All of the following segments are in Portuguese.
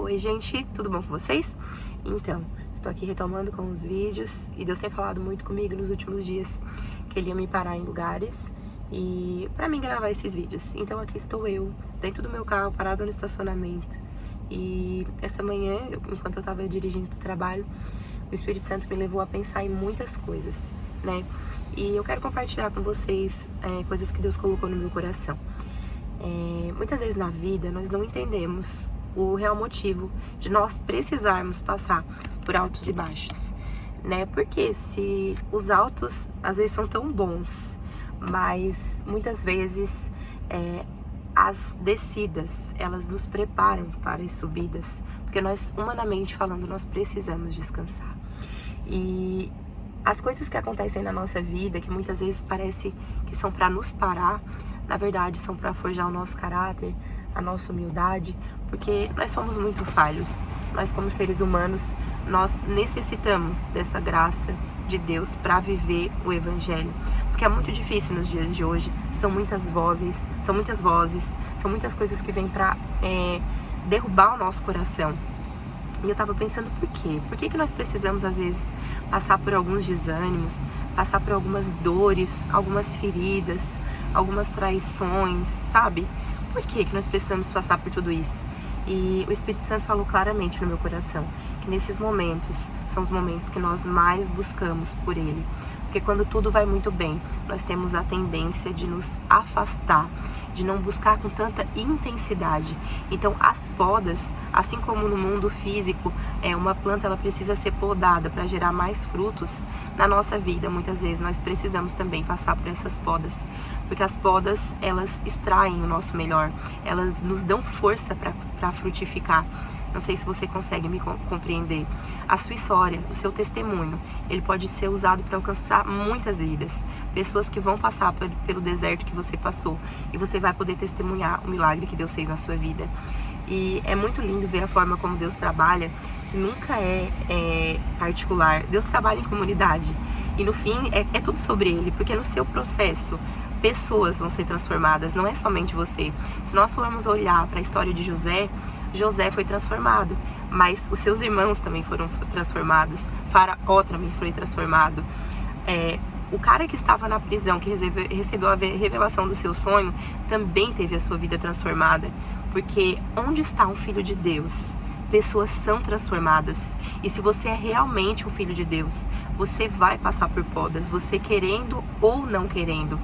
Oi gente, tudo bom com vocês? Então, estou aqui retomando com os vídeos e Deus tem falado muito comigo nos últimos dias que Ele ia me parar em lugares e para mim gravar esses vídeos. Então aqui estou eu, dentro do meu carro, parado no estacionamento. E essa manhã, enquanto eu estava dirigindo para o trabalho, o Espírito Santo me levou a pensar em muitas coisas, né? E eu quero compartilhar com vocês coisas que Deus colocou no meu coração. Muitas vezes na vida nós não entendemos o real motivo de nós precisarmos passar por altos e baixos, né? Porque se os altos às vezes são tão bons, mas muitas vezes as descidas, elas nos preparam para as subidas, porque nós, humanamente falando, nós precisamos descansar. E as coisas que acontecem na nossa vida, que muitas vezes parece que são para nos parar, na verdade são para forjar o nosso caráter, a nossa humildade, porque nós somos muito falhos. Nós, como seres humanos, nós necessitamos dessa graça de Deus para viver o Evangelho, porque é muito difícil nos dias de hoje. São muitas vozes, são muitas coisas que vêm para derrubar o nosso coração. E eu tava pensando por quê? Por que nós precisamos, às vezes, passar por alguns desânimos, passar por algumas dores, algumas feridas, algumas traições, sabe? Por que nós precisamos passar por tudo isso? E o Espírito Santo falou claramente no meu coração que nesses momentos são os momentos que nós mais buscamos por Ele. Porque quando tudo vai muito bem, nós temos a tendência de nos afastar, de não buscar com tanta intensidade. Então as podas, assim como no mundo físico, uma planta ela precisa ser podada para gerar mais frutos, na nossa vida muitas vezes nós precisamos também passar por essas podas. Porque as podas, elas extraem o nosso melhor, elas nos dão força para frutificar. Não sei se você consegue me compreender. A sua história, o seu testemunho, ele pode ser usado para alcançar muitas vidas. Pessoas que vão passar pelo deserto que você passou. E você vai poder testemunhar o milagre que Deus fez na sua vida. E é muito lindo ver a forma como Deus trabalha, que nunca é particular. Deus trabalha em comunidade. E no fim, é tudo sobre Ele. Porque no seu processo, pessoas vão ser transformadas, não é somente você. Se nós formos olhar para a história de José foi transformado, mas os seus irmãos também foram transformados. Faraó também foi transformado. O cara que estava na prisão, que recebeu a revelação do seu sonho, também teve a sua vida transformada. Porque onde está um filho de Deus, pessoas são transformadas. E se você é realmente um filho de Deus, você vai passar por podas, você querendo ou não querendo.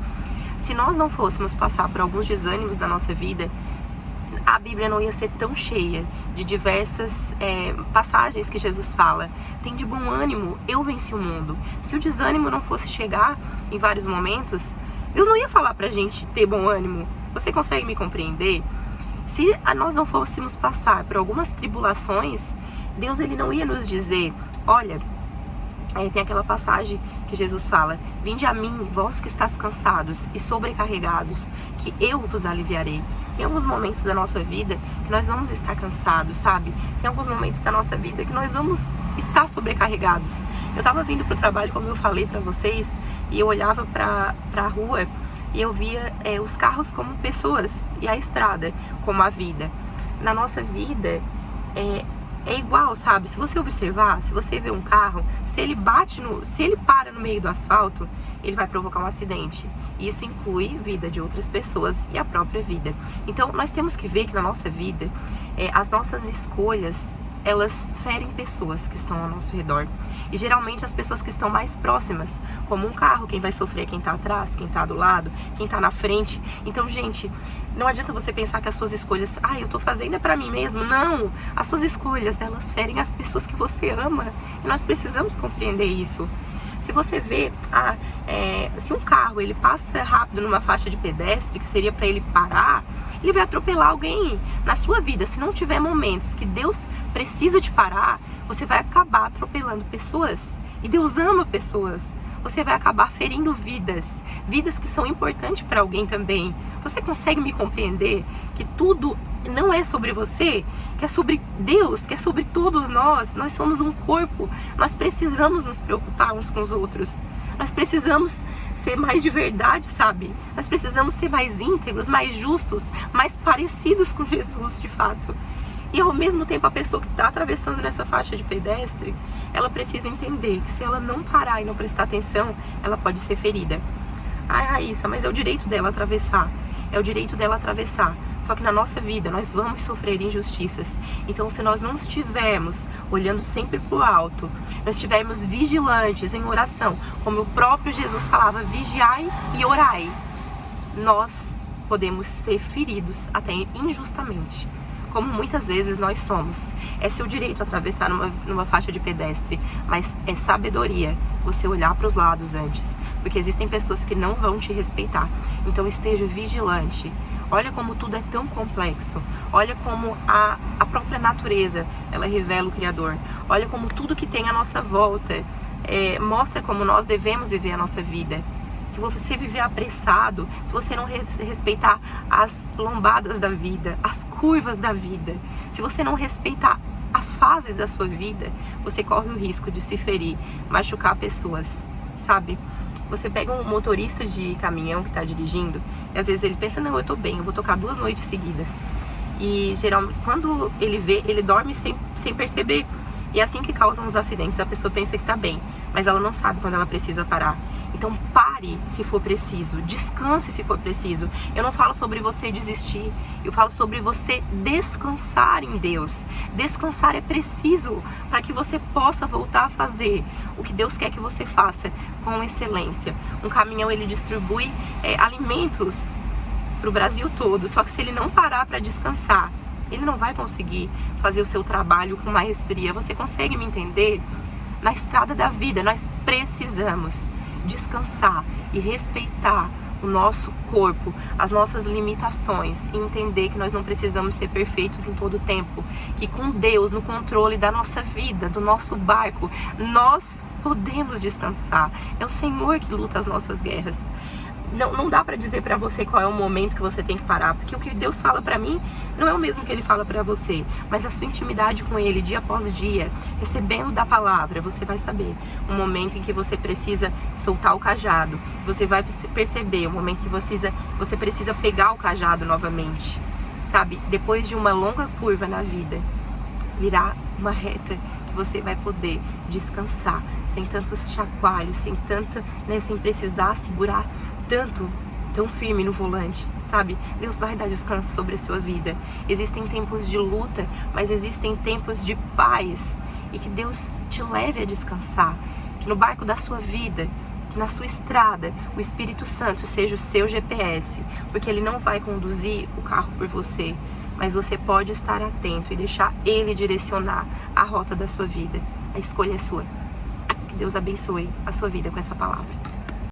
Se nós não fôssemos passar por alguns desânimos da nossa vida, a Bíblia não ia ser tão cheia de diversas passagens que Jesus fala. Tem de bom ânimo, eu venci o mundo. Se o desânimo não fosse chegar em vários momentos, Deus não ia falar pra gente ter bom ânimo. Você consegue me compreender? Se nós não fôssemos passar por algumas tribulações, Deus ele não ia nos dizer, olha, tem aquela passagem que Jesus fala, vinde a mim, vós que estáis cansados e sobrecarregados, que eu vos aliviarei. Tem alguns momentos da nossa vida que nós vamos estar cansados, sabe? Tem alguns momentos da nossa vida que nós vamos estar sobrecarregados. Eu tava vindo pro trabalho, como eu falei pra vocês, e eu olhava pra rua e eu via os carros como pessoas e a estrada como a vida. Na nossa vida é igual, sabe? Se você observar, se você vê um carro, se ele para no meio do asfalto, ele vai provocar um acidente. Isso inclui vida de outras pessoas e a própria vida. Então, nós temos que ver que na nossa vida, as nossas escolhas, elas ferem pessoas que estão ao nosso redor. E geralmente as pessoas que estão mais próximas, como um carro, quem vai sofrer é quem tá atrás, quem tá do lado, quem tá na frente. Então, gente, não adianta você pensar que as suas escolhas, eu tô fazendo pra mim mesmo. Não! As suas escolhas, elas ferem as pessoas que você ama. E nós precisamos compreender isso. Se você vê, se um carro ele passa rápido numa faixa de pedestre, que seria para ele parar, ele vai atropelar alguém. Na sua vida, se não tiver momentos que Deus precisa te parar, você vai acabar atropelando pessoas. E Deus ama pessoas. Você vai acabar ferindo vidas que são importantes para alguém também. Você consegue me compreender que tudo não é sobre você, que é sobre Deus, que é sobre todos nós. Nós somos um corpo, nós precisamos nos preocupar uns com os outros. Nós precisamos ser mais de verdade, sabe? Nós precisamos ser mais íntegros, mais justos, mais parecidos com Jesus de fato. E ao mesmo tempo a pessoa que está atravessando nessa faixa de pedestre, ela precisa entender que se ela não parar e não prestar atenção, ela pode ser ferida. Ai, Raíssa, mas é o direito dela atravessar. É o direito dela atravessar. Só que na nossa vida nós vamos sofrer injustiças. Então, se nós não estivermos olhando sempre para o alto, nós estivermos vigilantes em oração, como o próprio Jesus falava, vigiai e orai, nós podemos ser feridos até injustamente, como muitas vezes nós somos. É seu direito atravessar numa faixa de pedestre, mas é sabedoria você olhar para os lados antes, porque existem pessoas que não vão te respeitar. Então esteja vigilante. Olha como tudo é tão complexo. Olha como a própria natureza, ela revela o Criador. Olha como tudo que tem à nossa volta mostra como nós devemos viver a nossa vida. Se você viver apressado, se você não respeitar as lombadas da vida, as curvas da vida, se você não respeitar as fases da sua vida, você corre o risco de se ferir, machucar pessoas, sabe? Você pega um motorista de caminhão que está dirigindo, e às vezes ele pensa, não, eu tô bem, eu vou tocar 2 noites seguidas. E geralmente, quando ele vê, ele dorme sem perceber. E é assim que causam os acidentes. A pessoa pensa que tá bem, mas ela não sabe quando ela precisa parar. Então pare se for preciso, descanse se for preciso. Eu não falo sobre você desistir, eu falo sobre você descansar em Deus. Descansar é preciso para que você possa voltar a fazer o que Deus quer que você faça com excelência. Um caminhão, ele distribui alimentos para o Brasil todo, só que se ele não parar para descansar, ele não vai conseguir fazer o seu trabalho com maestria. Você consegue me entender? Na estrada da vida, nós precisamos descansar e respeitar o nosso corpo, as nossas limitações, e entender que nós não precisamos ser perfeitos em todo o tempo, que com Deus no controle da nossa vida, do nosso barco, nós podemos descansar. É o Senhor que luta as nossas guerras. Não dá pra dizer pra você qual é o momento que você tem que parar, porque o que Deus fala pra mim não é o mesmo que Ele fala pra você, mas a sua intimidade com Ele, dia após dia, recebendo da palavra, você vai saber um momento em que você precisa soltar o cajado, você vai perceber o momento que você precisa pegar o cajado novamente, sabe? Depois de uma longa curva na vida, virá uma reta que você vai poder descansar, sem tantos chacoalhos, sem precisar segurar tão firme no volante, sabe? Deus vai dar descanso sobre a sua vida. Existem tempos de luta, mas existem tempos de paz, e que Deus te leve a descansar, que no barco da sua vida, que na sua estrada, o Espírito Santo seja o seu GPS, porque Ele não vai conduzir o carro por você, mas você pode estar atento e deixar Ele direcionar a rota da sua vida. A escolha é sua. Que Deus abençoe a sua vida com essa palavra.